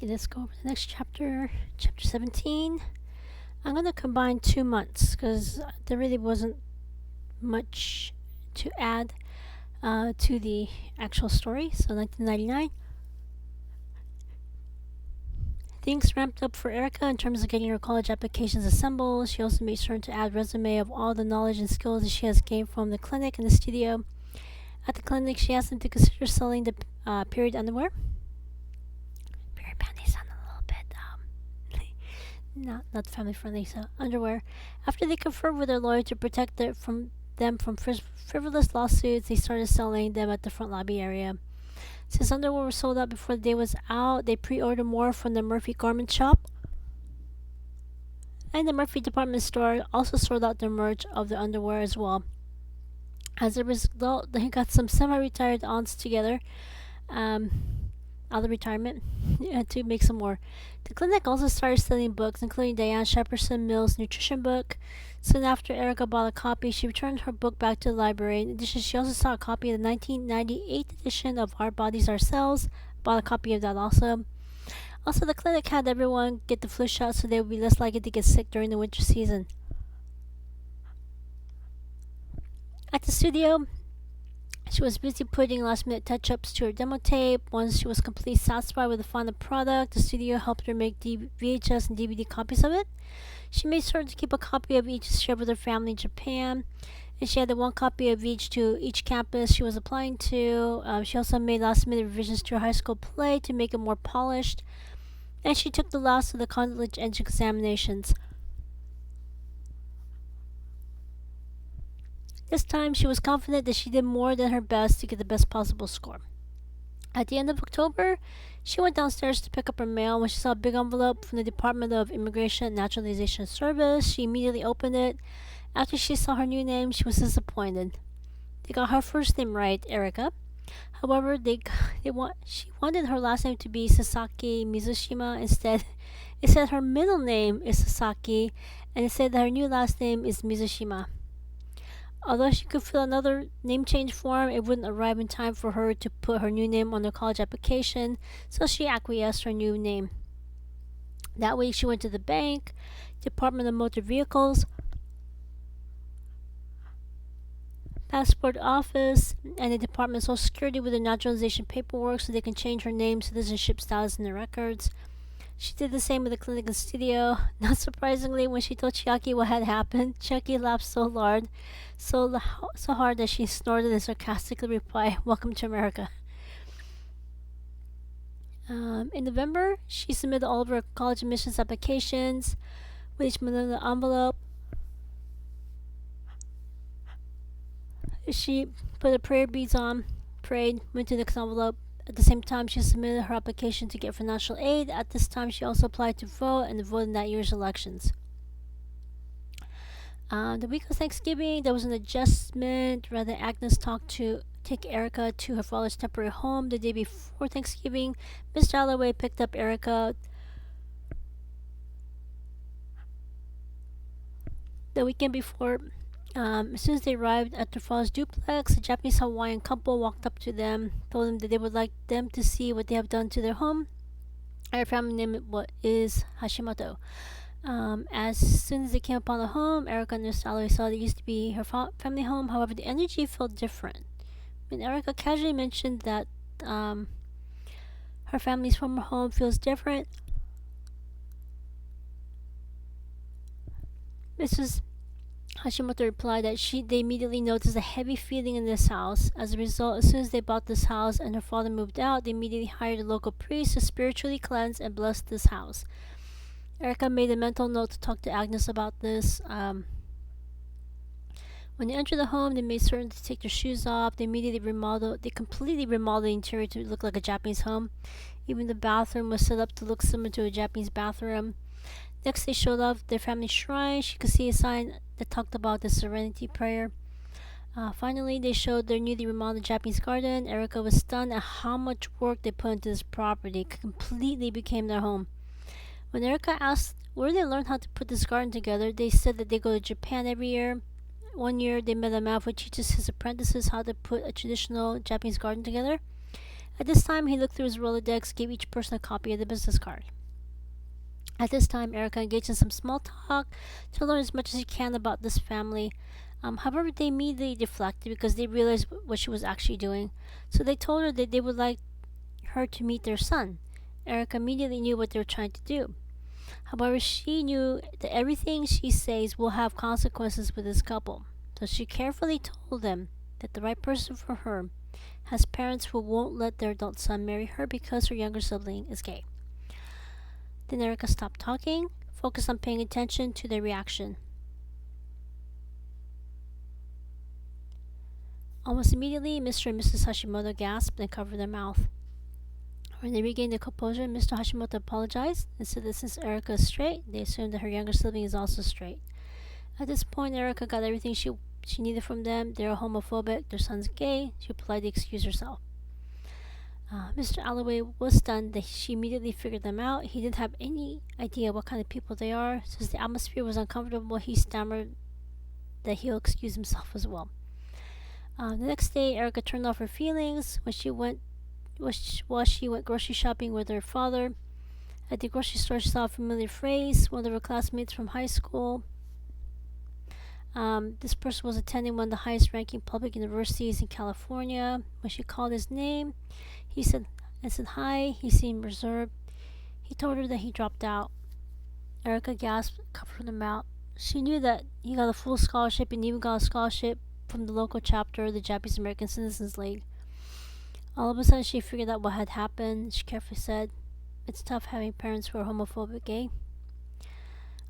Okay, let's go over the next chapter, chapter 17. I'm going to combine 2 months because there really wasn't much to add to the actual story. So 1999. Things ramped up for Erica in terms of getting her college applications assembled. She also made sure to add resume of all the knowledge and skills that she has gained from the clinic and the studio. At the clinic, she asked them to consider selling the period underwear. Period panties sound a little bit not family friendly, so underwear. After they conferred with their lawyer to protect them from frivolous lawsuits, they started selling them at the front lobby area. Since underwear was sold out before the day was out, they pre-ordered more from the Murphy Garment Shop. And the Murphy department store also sold out their merch of the underwear as well. As a result, they got some semi-retired aunts together out of retirement to make some more. The clinic also started selling books, including Diane Shepperson Mill's nutrition book. Soon after Erica bought a copy, she returned her book back to the library. In addition, she also saw a copy of the 1998 edition of Our Bodies, Our Cells. Bought a copy of that also. Also, the clinic had everyone get the flu shot so they would be less likely to get sick during the winter season. At the studio, she was busy putting last-minute touch-ups to her demo tape. Once she was completely satisfied with the final product, the studio helped her make VHS and DVD copies of it. She made sure to keep a copy of each to share with her family in Japan, and she had the one copy of each to each campus she was applying to. She also made last-minute revisions to her high school play to make it more polished, and she took the last of the college entrance examinations. This time, she was confident that she did more than her best to get the best possible score. At the end of October, she went downstairs to pick up her mail. When she saw a big envelope from the Department of Immigration and Naturalization Service, she immediately opened it. After she saw her new name, she was disappointed. They got her first name right, Erica. However, she wanted her last name to be Sasaki Mizushima. Instead, it said her middle name is Sasaki, and it said that her new last name is Mizushima. Although she could fill another name change form, it wouldn't arrive in time for her to put her new name on her college application, so she acquiesced her new name. That week, she went to the bank, Department of Motor Vehicles, Passport Office, and the Department of Social Security with their naturalization paperwork so they can change her name, citizenship status, and their records. She did the same with the clinic and studio. Not surprisingly, when she told Chiaki what had happened, Chiaki laughed so hard that she snorted and sarcastically replied, "Welcome to America." In November, she submitted all of her college admissions applications with each manila envelope. She put her prayer beads on, prayed, went to the next envelope. At the same time, she submitted her application to get financial aid. At this time, she also applied to vote and to vote in that year's elections. The week of Thanksgiving, there was an adjustment. Rather, Agnes take Erica to her father's temporary home. The day before Thanksgiving, Miss Dalloway picked up Erica. The weekend before, as soon as they arrived at their father's duplex, a Japanese Hawaiian couple walked up to them, told them that they would like them to see what they have done to their home. Her family name is Hashimoto. As soon as they came upon the home, Erica and Miss Dalloway saw that it used to be her family home. However, the energy felt different. When Erica casually mentioned that her family's former home feels different, Mrs. Hashimoto replied that they immediately noticed a heavy feeling in this house. As a result, as soon as they bought this house and her father moved out, they immediately hired a local priest to spiritually cleanse and bless this house. Erica made a mental note to talk to Agnes about this. When they entered the home, they made certain to take their shoes off. They completely remodeled the interior to look like a Japanese home. Even the bathroom was set up to look similar to a Japanese bathroom. Next, they showed off their family shrine. She could see a sign that talked about the Serenity Prayer. Finally, they showed their newly remodeled Japanese garden. Erica was stunned at how much work they put into this property. It completely became their home. When Erica asked where they learned how to put this garden together, they said that they go to Japan every year. One year, they met a man who teaches his apprentices how to put a traditional Japanese garden together. At this time, he looked through his Rolodex, gave each person a copy of the business card. At this time, Erica engaged in some small talk to learn as much as she can about this family. However, they immediately deflected because they realized what she was actually doing. So they told her that they would like her to meet their son. Erica immediately knew what they were trying to do. However, she knew that everything she says will have consequences with this couple. So she carefully told them that the right person for her has parents who won't let their adult son marry her because her younger sibling is gay. Then Erica stopped talking, focused on paying attention to their reaction. Almost immediately, Mr. and Mrs. Hashimoto gasped and covered their mouth. When they regained their composure, Mr. Hashimoto apologized and said that since Erica is straight, they assumed that her younger sibling is also straight. At this point, Erica got everything she needed from them. They are homophobic, their son's gay. She politely excused herself. Mr. Alloway was stunned that she immediately figured them out. He didn't have any idea what kind of people they are. Since the atmosphere was uncomfortable, he stammered that he'll excuse himself as well. The next day, Erica turned off her feelings when she went grocery shopping with her father. At the grocery store, she saw a familiar phrase, one of her classmates from high school. This person was attending one of the highest ranking public universities in California. When she called his name, he said hi. He seemed reserved. He told her that he dropped out. Erica gasped, covered her mouth. She knew that he got a full scholarship and even got a scholarship from the local chapter of the Japanese American Citizens League. All of a sudden, she figured out what had happened. She carefully said, "It's tough having parents who are homophobic gay."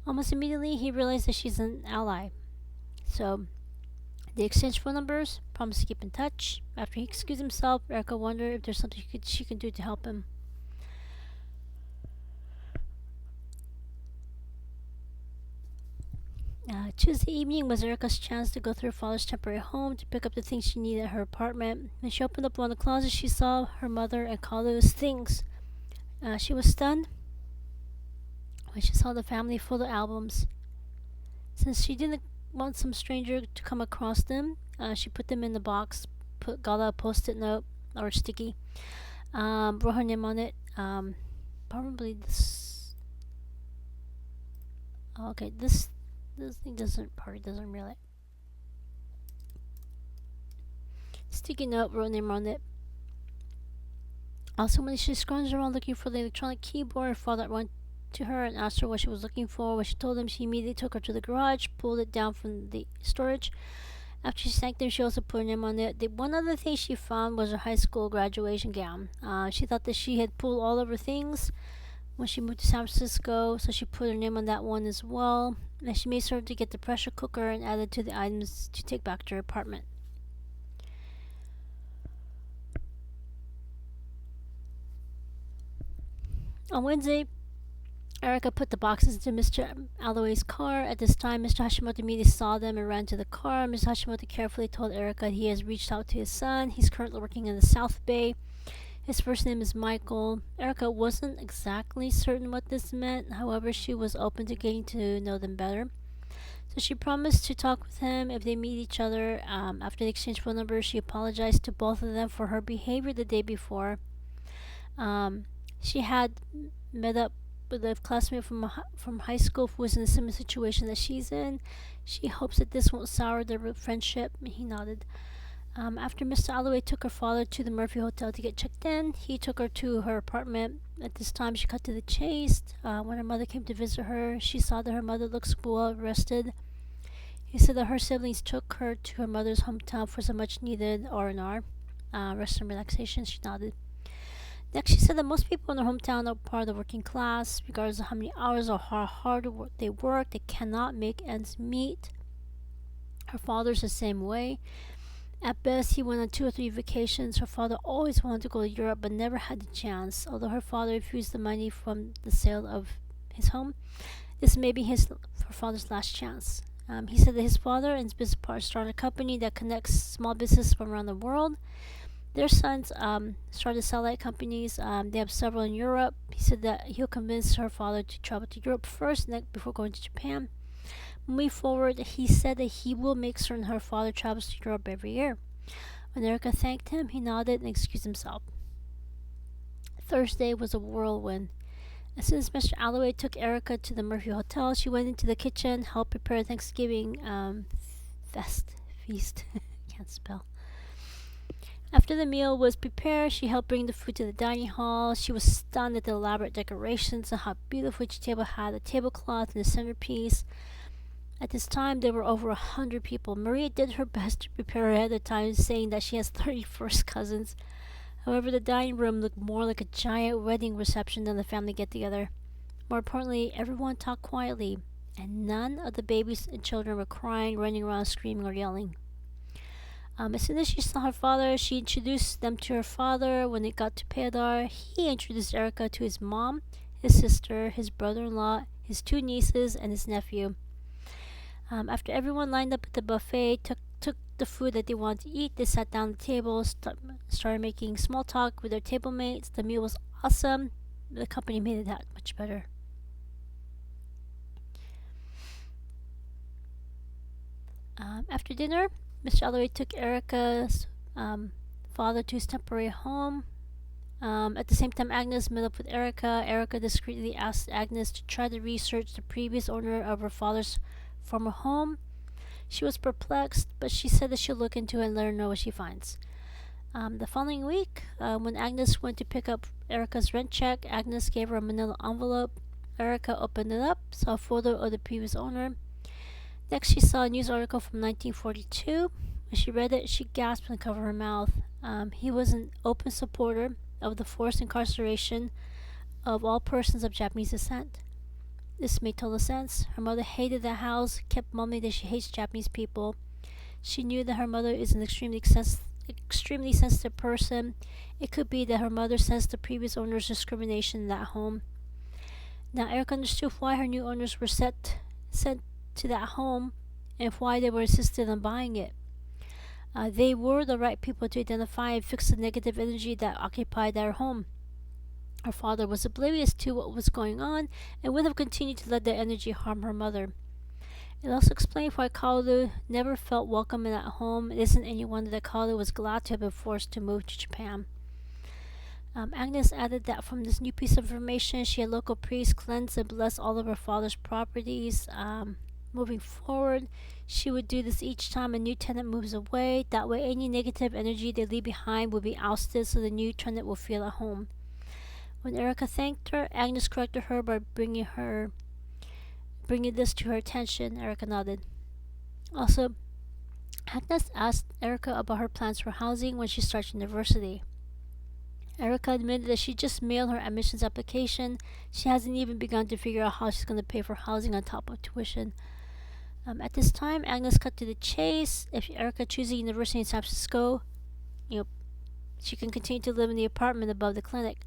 Almost immediately, he realized that she's an ally. So, they exchanged phone numbers, promised to keep in touch. After he excused himself, Erica wondered if there's something she could do to help him. Tuesday evening was Erica's chance to go through her father's temporary home to pick up the things she needed at her apartment. When she opened up one of the closets, she saw her mother and Kalu's things. She was stunned when she saw the family full of albums. Since she didn't want some stranger to come across them, she put them in the box, got a post-it note or sticky, wrote her name on it. Probably this. Okay, this thing doesn't really. Sticky note, wrote name on it. Also, when she scrounged around looking for the electronic keyboard, her father went to her and asked her what she was looking for. When she told him, she immediately took her to the garage, pulled it down from the storage. After she sank them, she also put her name on it. The one other thing she found was her high school graduation gown. She thought that she had pulled all of her things when she moved to San Francisco, so she put her name on that one as well. And she made sure to get the pressure cooker and add it to the items to take back to her apartment. On Wednesday, Erica put the boxes into Mr. Alloway's car. At this time, Mr. Hashimoto immediately saw them and ran to the car. Mr. Hashimoto carefully told Erica he has reached out to his son. He's currently working in the South Bay. His first name is Michael. Erica wasn't exactly certain what this meant. However, she was open to getting to know them better. So she promised to talk with him if they meet each other. After the exchange phone numbers, she apologized to both of them for her behavior the day before. She had met up with a classmate from high school who was in a similar situation that she's in. She hopes that this won't sour their friendship. He nodded. After Mr. Alloway took her father to the Murphy Hotel to get checked in, he took her to her apartment. At this time, she cut to the chase. When her mother came to visit her, she saw that her mother looked well rested. He said that her siblings took her to her mother's hometown for some much-needed R&R, rest and relaxation. She nodded. Next, she said that most people in her hometown are part of the working class. Regardless of how many hours or how hard they work, they cannot make ends meet. Her father's the same way. At best, he went on 2 or 3 vacations. Her father always wanted to go to Europe but never had the chance. Although her father refused the money from the sale of his home, this may be her father's last chance. He said that his father and his business partner started a company that connects small businesses from around the world. Their sons started satellite companies. They have several in Europe. He said that he'll convince her father to travel to Europe first before going to Japan. Moving forward, he said that he will make certain her father travels to Europe every year. When Erica thanked him, he nodded and excused himself. Thursday was a whirlwind. As soon as Mr. Alloway took Erica to the Murphy Hotel, she went into the kitchen, helped prepare Thanksgiving feast. Can't spell. After the meal was prepared, she helped bring the food to the dining hall. She was stunned at the elaborate decorations and how beautiful each table had, the tablecloth and the centerpiece. At this time, there were over 100 people. Maria did her best to prepare ahead of time, saying that she has 31st cousins. However, the dining room looked more like a giant wedding reception than a family get-together. More importantly, everyone talked quietly, and none of the babies and children were crying, running around, screaming, or yelling. As soon as she saw her father, she introduced them to her father. When it got to Pedar, he introduced Erica to his mom, his sister, his brother-in-law, his two nieces, and his nephew. After everyone lined up at the buffet, took the food that they wanted to eat, they sat down at the table, started making small talk with their table mates. The meal was awesome. The company made it that much better. After dinner, Mr. Alloway took Erica's father to his temporary home. At the same time, Agnes met up with Erica. Erica discreetly asked Agnes to try to research the previous owner of her father's former home. She was perplexed, but she said that she'll look into it and let her know what she finds. The following week, when Agnes went to pick up Erica's rent check, Agnes gave her a manila envelope. Erica opened it up, saw a photo of the previous owner. Next, she saw a news article from 1942. When she read it, she gasped and covered her mouth. He was an open supporter of the forced incarceration of all persons of Japanese descent. This made total sense. Her mother hated the house, kept mumbling that she hates Japanese people. She knew that her mother is an extremely sensitive person. It could be that her mother sensed the previous owner's discrimination in that home. Now Erica understood why her new owners were sent to that home and why they were insisted on buying it. They were the right people to identify and fix the negative energy that occupied their home. Her father was oblivious to what was going on and would have continued to let that energy harm her mother. It also explained why Kaoru never felt welcome in that home. It isn't any wonder that Kaoru was glad to have been forced to move to Japan. Agnes added that from this new piece of information, she had local priests cleanse and bless all of her father's properties. Moving forward, she would do this each time a new tenant moves away. That way, any negative energy they leave behind will be ousted so the new tenant will feel at home. When Erica thanked her, Agnes corrected her by bringing this to her attention. Erica nodded. Also, Agnes asked Erica about her plans for housing when she starts university. Erica admitted that she just mailed her admissions application. She hasn't even begun to figure out how she's going to pay for housing on top of tuition. At this time, Agnes cut to the chase. If Erica chooses a university in San Francisco, she can continue to live in the apartment above the clinic.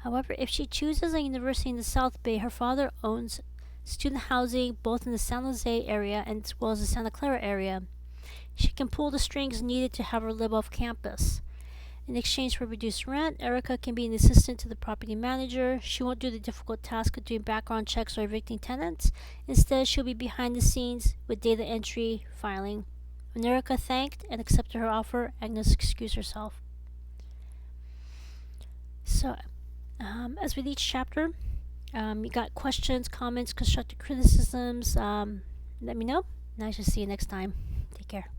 However, if she chooses a university in the South Bay, her father owns student housing both in the San Jose area as well as the Santa Clara area. She can pull the strings needed to have her live off campus. In exchange for reduced rent, Erica can be an assistant to the property manager. She won't do the difficult task of doing background checks or evicting tenants. Instead, she'll be behind the scenes with data entry, filing. When Erica thanked and accepted her offer, Agnes excused herself. So, as with each chapter, you got questions, comments, constructive criticisms, let me know, and I shall see you next time. Take care.